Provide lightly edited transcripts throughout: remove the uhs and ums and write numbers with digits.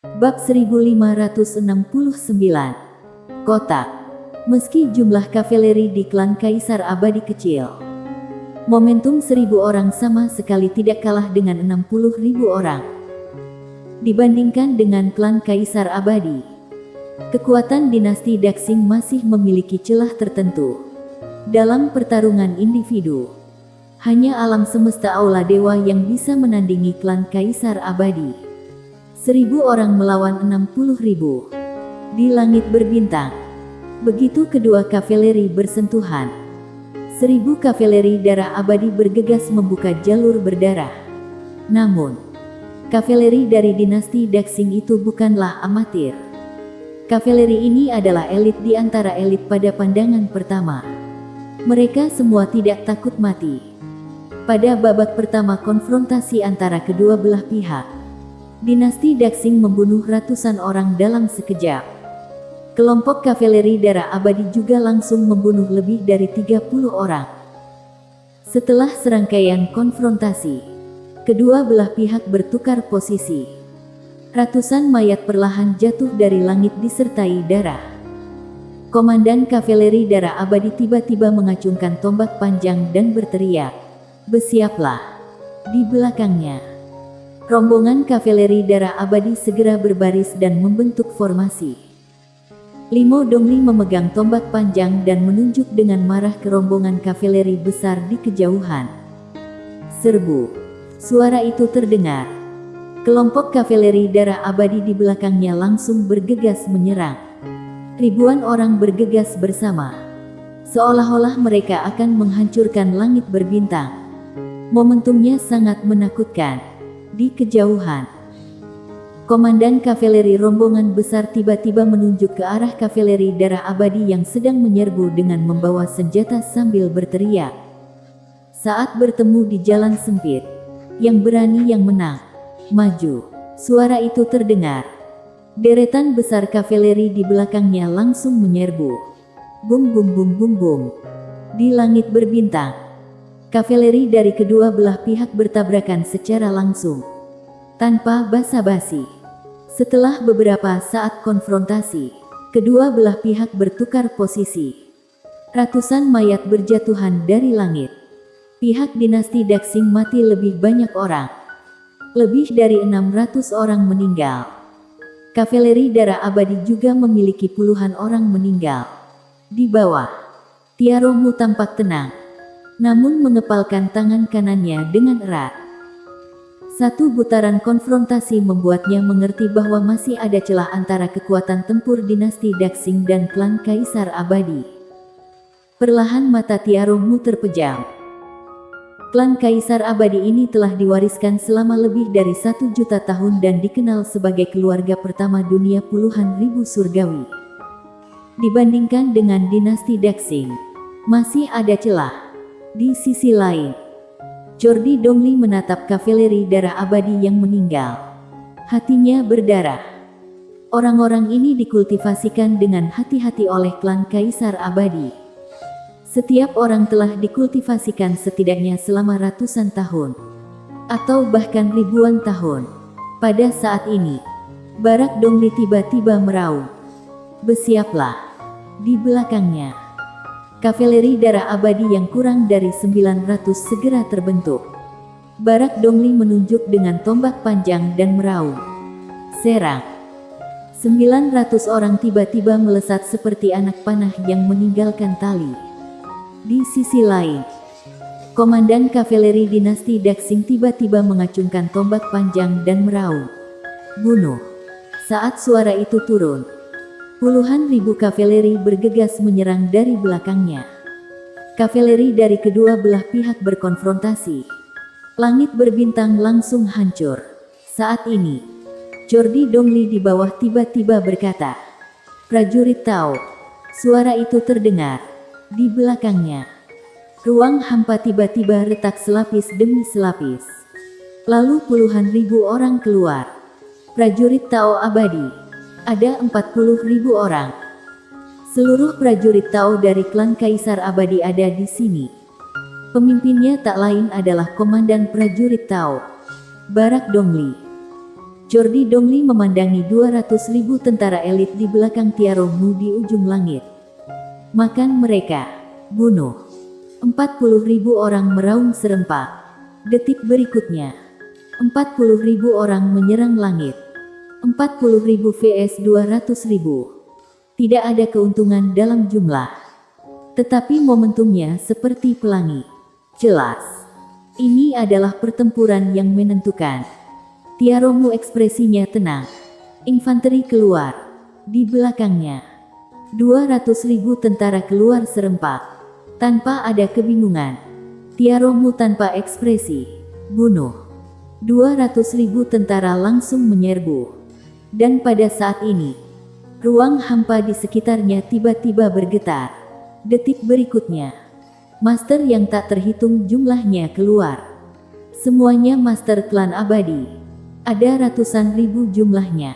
Bab 1569. Kota. Meski jumlah kavaleri di klan Kaisar Abadi kecil, momentum 1000 orang sama sekali tidak kalah dengan 60.000 orang. Dibandingkan dengan klan Kaisar Abadi, kekuatan dinasti Daxing masih memiliki celah tertentu. Dalam pertarungan individu, hanya alam semesta Aula Dewa yang bisa menandingi klan Kaisar Abadi. 1000 orang melawan 60.000. Di langit berbintang, begitu kedua kavaleri bersentuhan, 1000 kavaleri darah abadi bergegas membuka jalur berdarah. Namun, kavaleri dari dinasti Daxing itu bukanlah amatir. Kavaleri ini adalah elit di antara elit pada pandangan pertama. Mereka semua tidak takut mati. Pada babak pertama konfrontasi antara kedua belah pihak, dinasti Daxing membunuh ratusan orang dalam sekejap. Kelompok kavaleri darah abadi juga langsung membunuh lebih dari 30 orang. Setelah serangkaian konfrontasi, kedua belah pihak bertukar posisi. Ratusan mayat perlahan jatuh dari langit disertai darah. Komandan kavaleri darah abadi tiba-tiba mengacungkan tombak panjang dan berteriak, "Bersiaplah!" Di belakangnya, rombongan kavaleri darah abadi segera berbaris dan membentuk formasi. Limo Dongli memegang tombak panjang dan menunjuk dengan marah ke rombongan kavaleri besar di kejauhan. "Serbu!" Suara itu terdengar. Kelompok kavaleri darah abadi di belakangnya langsung bergegas menyerang. Ribuan orang bergegas bersama, seolah-olah mereka akan menghancurkan langit berbintang. Momentumnya sangat menakutkan. Di kejauhan, komandan kavaleri rombongan besar tiba-tiba menunjuk ke arah kavaleri darah abadi yang sedang menyerbu dengan membawa senjata sambil berteriak. Saat bertemu di jalan sempit, yang berani yang menang. "Maju!" Suara itu terdengar. Deretan besar kavaleri di belakangnya langsung menyerbu. Bum bum bum bum bum. Di langit berbintang, kavaleri dari kedua belah pihak bertabrakan secara langsung, tanpa basa-basi. Setelah beberapa saat konfrontasi, kedua belah pihak bertukar posisi. Ratusan mayat berjatuhan dari langit. Pihak dinasti Daxing mati lebih banyak orang. Lebih dari 600 orang meninggal. Kavaleri darah abadi juga memiliki puluhan orang meninggal. Di bawah, Tiaromu tampak tenang, namun mengepalkan tangan kanannya dengan erat. Satu putaran konfrontasi membuatnya mengerti bahwa masih ada celah antara kekuatan tempur dinasti Daxing dan klan Kaisar Abadi. Perlahan mata Tiaromu terpejam. Klan Kaisar Abadi ini telah diwariskan selama lebih dari 1 juta tahun dan dikenal sebagai keluarga pertama dunia puluhan ribu surgawi. Dibandingkan dengan dinasti Daxing, masih ada celah. Di sisi lain, Jordi Dongli menatap kavaleri darah abadi yang meninggal. Hatinya berdarah. Orang-orang ini dikultivasikan dengan hati-hati oleh klan Kaisar Abadi. Setiap orang telah dikultivasikan setidaknya selama ratusan tahun, atau bahkan ribuan tahun. Pada saat ini, Barak Dongli tiba-tiba meraung. "Bersiaplah!" Di belakangnya, kavaleri darah abadi yang kurang dari 900 segera terbentuk. Barak Dongli menunjuk dengan tombak panjang dan meraung. "Serang!" 900 orang tiba-tiba melesat seperti anak panah yang meninggalkan tali. Di sisi lain, komandan kavaleri dinasti Daxing tiba-tiba mengacungkan tombak panjang dan meraung. "Bunuh!" Saat suara itu turun, puluhan ribu kavaleri bergegas menyerang dari belakangnya. Kavaleri dari kedua belah pihak berkonfrontasi. Langit berbintang langsung hancur. Saat ini, Jordi Dongli di bawah tiba-tiba berkata, "Prajurit Tao." Suara itu terdengar. Di belakangnya, ruang hampa tiba-tiba retak selapis demi selapis. Lalu puluhan ribu orang keluar. Prajurit Tao Abadi. Ada 40.000 orang. Seluruh prajurit Tao dari klan Kaisar Abadi ada di sini. Pemimpinnya tak lain adalah komandan prajurit Tao, Barak Dongli. Jordi Dongli memandangi 200.000 tentara elit di belakang Tiaromu di ujung langit. Makan mereka. Bunuh. 40.000 orang meraung serempak. Detik berikutnya. 40.000 orang menyerang langit. 40.000 vs 200.000. Tidak ada keuntungan dalam jumlah. Tetapi momentumnya seperti pelangi. Jelas. Ini adalah pertempuran yang menentukan. Tiaromu ekspresinya tenang. Infanteri keluar. Di belakangnya. 200.000 tentara keluar serempak. Tanpa ada kebingungan. Tiaromu tanpa ekspresi. Bunuh. 200.000 tentara langsung menyerbu. Dan pada saat ini, ruang hampa di sekitarnya tiba-tiba bergetar. Detik berikutnya, master yang tak terhitung jumlahnya keluar. Semuanya master klan abadi. Ada ratusan ribu jumlahnya.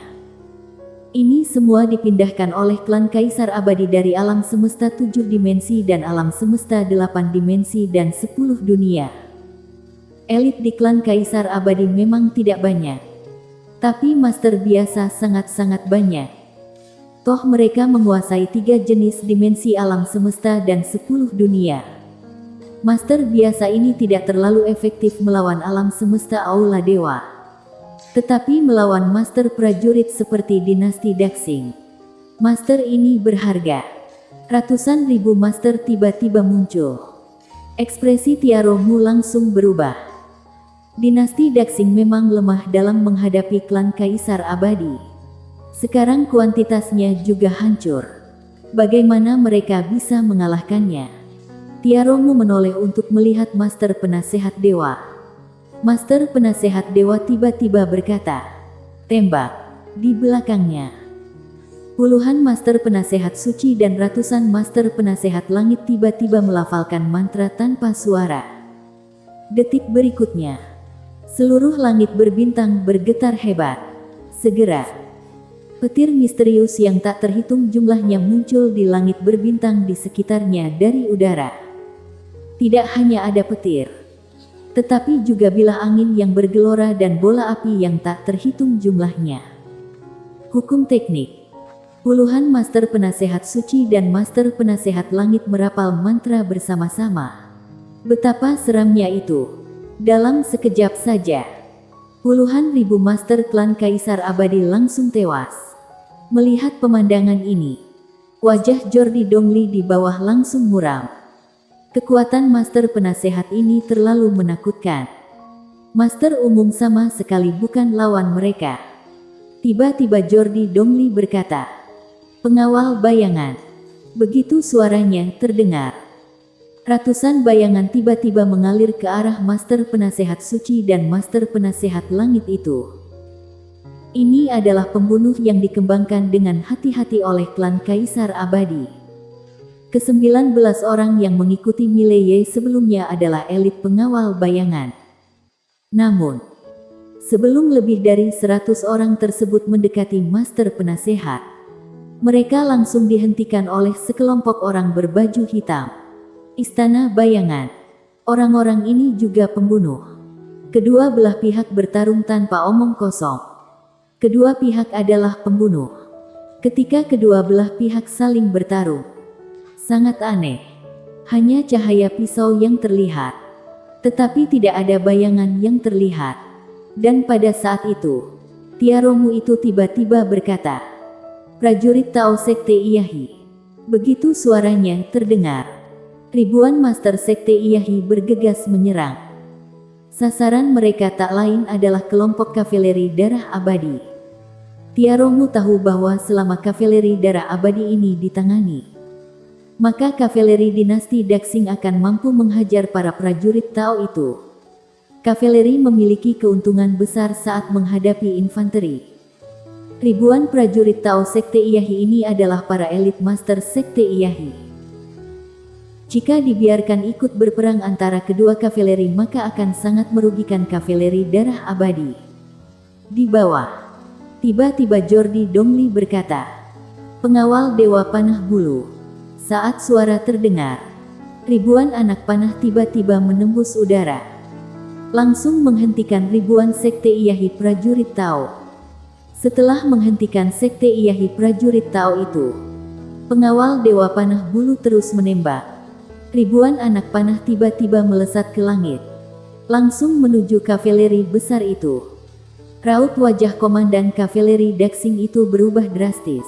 Ini semua dipindahkan oleh klan Kaisar Abadi dari alam semesta 7 dimensi dan alam semesta 8 dimensi dan 10 dunia. Elit di klan Kaisar Abadi memang tidak banyak. Tapi master biasa sangat-sangat banyak. Toh mereka menguasai 3 jenis dimensi alam semesta dan 10 dunia. Master biasa ini tidak terlalu efektif melawan alam semesta Aula Dewa. Tetapi melawan master prajurit seperti dinasti Daxing. Master ini berharga. Ratusan ribu master tiba-tiba muncul. Ekspresi Tiaromu langsung berubah. Dinasti Daxing memang lemah dalam menghadapi klan Kaisar Abadi. Sekarang kuantitasnya juga hancur. Bagaimana mereka bisa mengalahkannya? Tiaromu menoleh untuk melihat master penasehat dewa. Master penasehat dewa tiba-tiba berkata, "Tembak." Di belakangnya, puluhan master penasehat suci dan ratusan master penasehat langit tiba-tiba melafalkan mantra tanpa suara. Detik berikutnya, seluruh langit berbintang bergetar hebat. Segera, petir misterius yang tak terhitung jumlahnya muncul di langit berbintang di sekitarnya dari udara. Tidak hanya ada petir, tetapi juga bilah angin yang bergelora dan bola api yang tak terhitung jumlahnya. Hukum teknik. Puluhan master penasehat suci dan master penasehat langit merapal mantra bersama-sama. Betapa seramnya itu. Dalam sekejap saja, puluhan ribu master klan Kaisar Abadi langsung tewas. Melihat pemandangan ini, wajah Jordi Dongli di bawah langsung muram. Kekuatan master penasehat ini terlalu menakutkan. Master umum sama sekali bukan lawan mereka. Tiba-tiba Jordi Dongli berkata, "Pengawal bayangan." Begitu suaranya terdengar, ratusan bayangan tiba-tiba mengalir ke arah master penasehat suci dan master penasehat langit itu. Ini adalah pembunuh yang dikembangkan dengan hati-hati oleh klan Kaisar Abadi. Ke-19 orang yang mengikuti Mileye sebelumnya adalah elit pengawal bayangan. Namun, sebelum lebih dari 100 orang tersebut mendekati master penasehat, mereka langsung dihentikan oleh sekelompok orang berbaju hitam. Istana bayangan. Orang-orang ini juga pembunuh. Kedua belah pihak bertarung tanpa omong kosong. Kedua pihak adalah pembunuh. Ketika kedua belah pihak saling bertarung, sangat aneh. Hanya cahaya pisau yang terlihat. Tetapi tidak ada bayangan yang terlihat. Dan pada saat itu, Tiaromu itu tiba-tiba berkata, "Prajurit Tao Sekte Iyahi." Begitu suaranya terdengar, ribuan master Sekte Iyahi bergegas menyerang. Sasaran mereka tak lain adalah kelompok kavaleri darah abadi. Tiaromu tahu bahwa selama kavaleri darah abadi ini ditangani, maka kavaleri dinasti Daxing akan mampu menghajar para prajurit Tao itu. Kavaleri memiliki keuntungan besar saat menghadapi infanteri. Ribuan prajurit Tao Sekte Iyahi ini adalah para elit master Sekte Iyahi. Jika dibiarkan ikut berperang antara kedua kavaleri maka akan sangat merugikan kavaleri darah abadi. Di bawah, tiba-tiba Jordi Dongli berkata, "Pengawal Dewa Panah Bulu." Saat suara terdengar, ribuan anak panah tiba-tiba menembus udara. Langsung menghentikan ribuan sekte Iyahi prajurit Tao. Setelah menghentikan sekte Iahi prajurit Tao itu, pengawal Dewa Panah Bulu terus menembak. Ribuan anak panah tiba-tiba melesat ke langit, langsung menuju kavaleri besar itu. Raut wajah komandan kavaleri Daxing itu berubah drastis.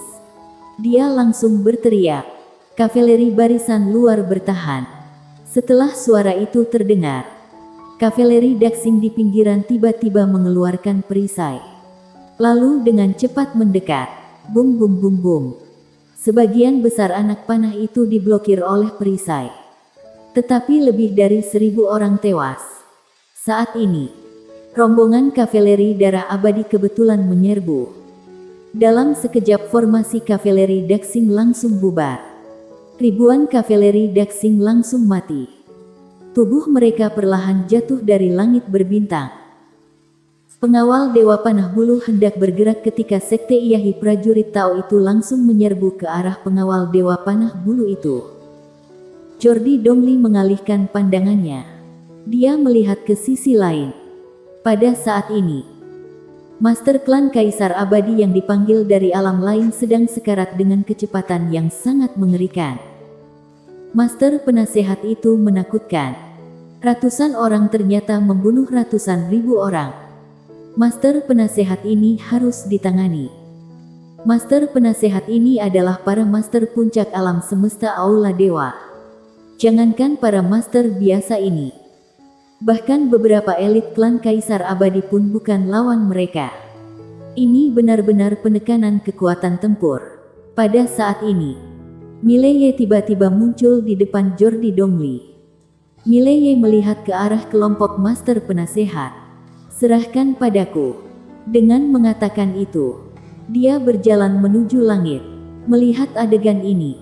Dia langsung berteriak, "Kavaleri barisan luar bertahan!" Setelah suara itu terdengar, kavaleri Daxing di pinggiran tiba-tiba mengeluarkan perisai. Lalu dengan cepat mendekat. Bum bum bum bum. Sebagian besar anak panah itu diblokir oleh perisai. Tetapi lebih dari 1.000 orang tewas. Saat ini, rombongan kavaleri darah abadi kebetulan menyerbu. Dalam sekejap formasi kavaleri Daxing langsung bubar. Ribuan kavaleri Daxing langsung mati. Tubuh mereka perlahan jatuh dari langit berbintang. Pengawal Dewa Panah Bulu hendak bergerak ketika sekte Iahi prajurit Tao itu langsung menyerbu ke arah pengawal Dewa Panah Bulu itu. Jordi Dongli mengalihkan pandangannya. Dia melihat ke sisi lain. Pada saat ini, Master Klan Kaisar Abadi yang dipanggil dari alam lain sedang sekarat dengan kecepatan yang sangat mengerikan. Master penasehat itu menakutkan. Ratusan orang ternyata membunuh ratusan ribu orang. Master penasehat ini harus ditangani. Master penasehat ini adalah para master puncak alam semesta Aula Dewa. Jangankan para master biasa ini, bahkan beberapa elit klan Kaisar Abadi pun bukan lawan mereka. Ini benar-benar penekanan kekuatan tempur. Pada saat ini, Mileye tiba-tiba muncul di depan Jordi Dongli. Mileye melihat ke arah kelompok master penasehat. "Serahkan padaku." Dengan mengatakan itu, dia berjalan menuju langit. Melihat adegan ini,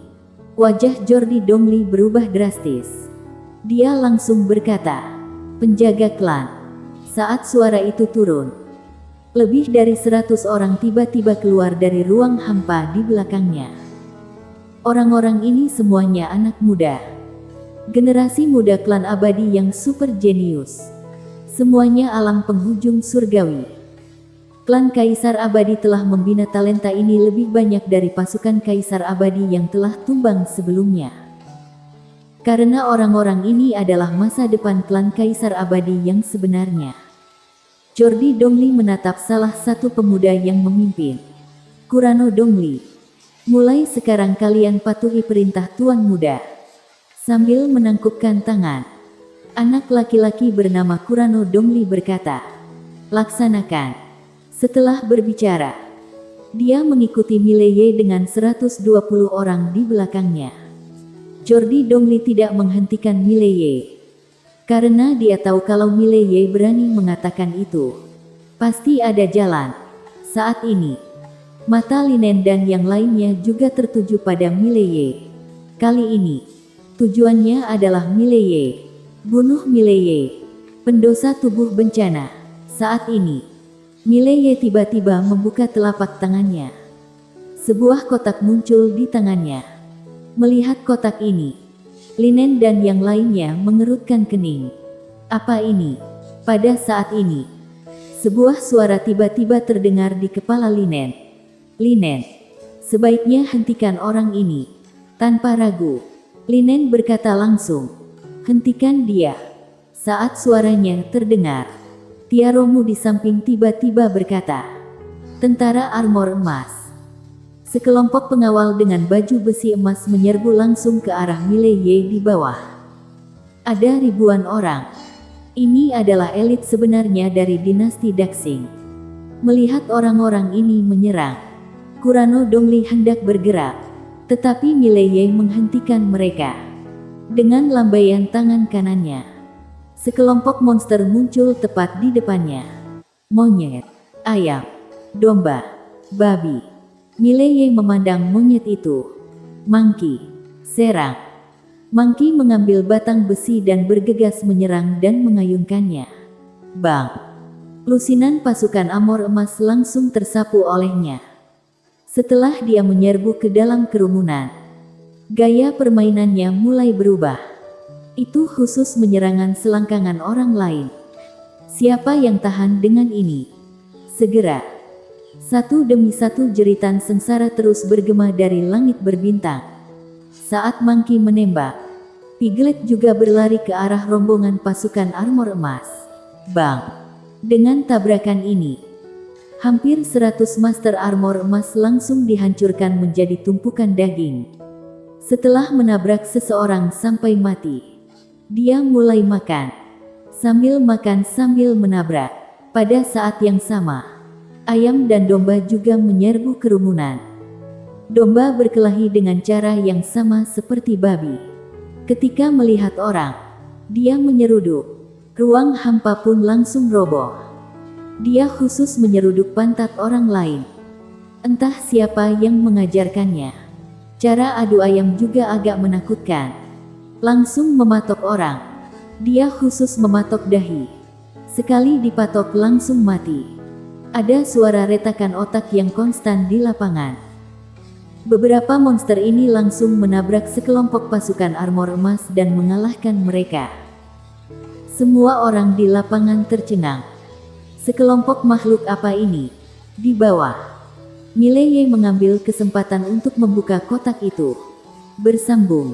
wajah Jordi Dongli berubah drastis. Dia langsung berkata, "Penjaga klan." Saat suara itu turun, lebih dari 100 orang tiba-tiba keluar dari ruang hampa di belakangnya. Orang-orang ini semuanya anak muda. Generasi muda klan abadi yang super jenius. Semuanya alam penghujung surgawi. Klan Kaisar Abadi telah membina talenta ini lebih banyak dari pasukan Kaisar Abadi yang telah tumbang sebelumnya. Karena orang-orang ini adalah masa depan klan Kaisar Abadi yang sebenarnya. Jordi Dongli menatap salah satu pemuda yang memimpin. "Kurano Dongli, mulai sekarang kalian patuhi perintah Tuan Muda." Sambil menangkupkan tangan, anak laki-laki bernama Kurano Dongli berkata, "Laksanakan." Setelah berbicara, dia mengikuti Mileye dengan 120 orang di belakangnya. Jordi Dongli tidak menghentikan Mileye, karena dia tahu kalau Mileye berani mengatakan itu, pasti ada jalan. Saat ini, mata Linen dan yang lainnya juga tertuju pada Mileye. Kali ini, tujuannya adalah Mileye. Bunuh Mileye, pendosa tubuh bencana. Saat ini, Mileye tiba-tiba membuka telapak tangannya. Sebuah kotak muncul di tangannya. Melihat kotak ini, Linen dan yang lainnya mengerutkan kening. Apa ini? Pada saat ini, sebuah suara tiba-tiba terdengar di kepala Linen. "Linen, sebaiknya hentikan orang ini." Tanpa ragu, Linen berkata langsung, "Hentikan dia." Saat suaranya terdengar, Tiaromu di samping tiba-tiba berkata, "Tentara armor emas." Sekelompok pengawal dengan baju besi emas menyerbu langsung ke arah Mileye di bawah. Ada ribuan orang. Ini adalah elit sebenarnya dari dinasti Daxing. Melihat orang-orang ini menyerang, Kurano Dongli hendak bergerak, tetapi Mileye menghentikan mereka. Dengan lambaian tangan kanannya, sekelompok monster muncul tepat di depannya. Monyet, ayam, domba, babi. Mileye memandang monyet itu. Monkey, serang. Monkey mengambil batang besi dan bergegas menyerang dan mengayunkannya. Bang! Lusinan pasukan Amor Emas langsung tersapu olehnya. Setelah dia menyerbu ke dalam kerumunan, gaya permainannya mulai berubah. Itu khusus menyerangan selangkangan orang lain. Siapa yang tahan dengan ini? Segera, Satu demi satu jeritan sengsara terus bergema dari langit berbintang. Saat Monkey menembak, Piglet juga berlari ke arah rombongan pasukan armor emas. Bang! Dengan tabrakan ini, hampir 100 master armor emas langsung dihancurkan menjadi tumpukan daging. Setelah menabrak seseorang sampai mati, dia mulai makan. Sambil makan sambil menabrak. Pada saat yang sama, ayam dan domba juga menyerbu kerumunan. Domba berkelahi dengan cara yang sama seperti babi. Ketika melihat orang, dia menyeruduk. Ruang hampa pun langsung roboh. Dia khusus menyeruduk pantat orang lain. Entah siapa yang mengajarkannya. Cara adu ayam juga agak menakutkan. Langsung mematok orang. Dia khusus mematok dahi. Sekali dipatok langsung mati. Ada suara retakan otak yang konstan di lapangan. Beberapa monster ini langsung menabrak sekelompok pasukan armor emas dan mengalahkan mereka. Semua orang di lapangan tercengang. Sekelompok makhluk apa ini? Di bawah, Mileye mengambil kesempatan untuk membuka kotak itu. Bersambung.